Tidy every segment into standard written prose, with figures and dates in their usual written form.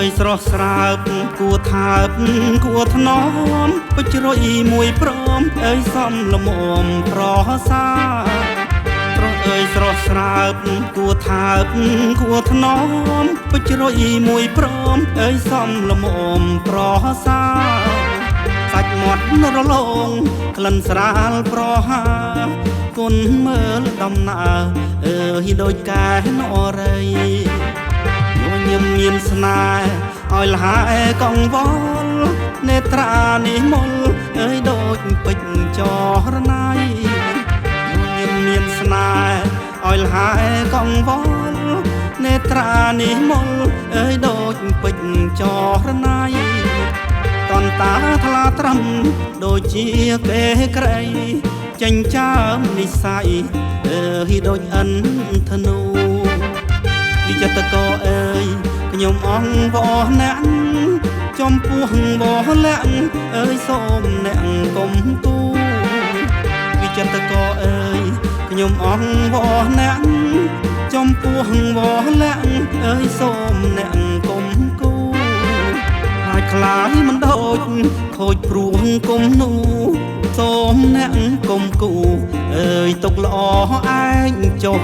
យស្រស់ស្រើបគួថើបគួថ្នមពេជ្រយមួយព្រមអើយសំលមមប្រសាប្រុសអើយស្រស់ស្រើបគួថើបគួថ្នមពេជ្រយមួយព្រមអើយសំលមមប្រសាសាច់មាត់រលោងក្លិនស្រាលប្រហាគុនមើលដំណើរអើយដូចកែនអរីញញឹមមានស្នេហ៍ឲ្យលហែកងវល់នេត្រានេះមុលអើយដូចពេជ្រចរណៃញញឹមមានស្នេហ៍ឲ្យលហែកងវល់នេត្រានេះមុលអើយដូចពេជ្រចរណៃតនតាថ្លាត្រឹមដូចជាគេក្រៃចិញ្ចើមនិស័យអើយដូចអិនធ្នូវិចិត្រកោអើយខ្ញុំអងវអស់អ្នកចំពោះបោះលាក់អើយសូមអ្នកកុំគូវិចិត្រកោអើយខ្ញុំអងវអស់អ្នកចំពោះបោះលាក់អើយសូមអ្នកកុំគូហើយខ្លាយមិនដូចខូចព្រួងគុំនោះសូមអ្នកកុំគូអើយទុកល្អឯងចុះ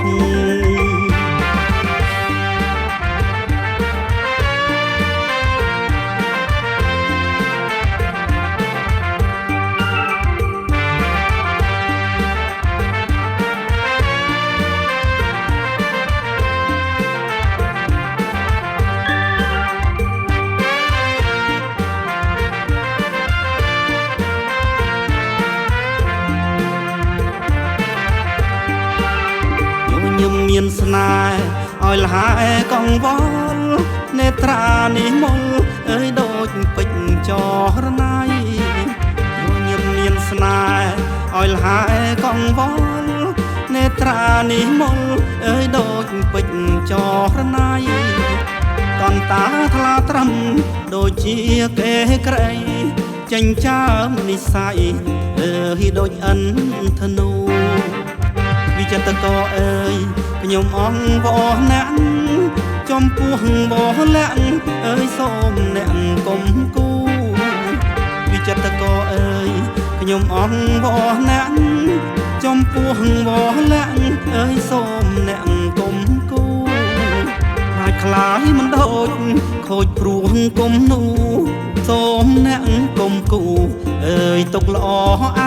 ញឹមមានស្នេហ៍ឲ្យលហែកងវល់នេត្រានេះមុលអើយដូចពេជ្រចរណៃញឹមមានស្នេហ៍ឲ្យលហែកងវល់នេត្រានេះមុលអើយដូចពេជ្រចរណៃតនតាថ្លាត្រឹមដូចជាគេក្រៃចិញ្ចើមនិស័យអើយដូចអិនធ្នូវិចិត្រកោអើយខ្ញុំអងវអស់អ្នកចំពោះបោះលាក់អើយសូមអ្នកកុំគូវិចិត្រកោអើយខ្ញុំអងវអស់អ្នកចំពោះបោះលាក់អើយសូមអ្នកកុំគូហើយខ្លាយមិនដូចខូចព្រួងគុំនោះសូមអ្នកកុំគូអើយទុកល្អ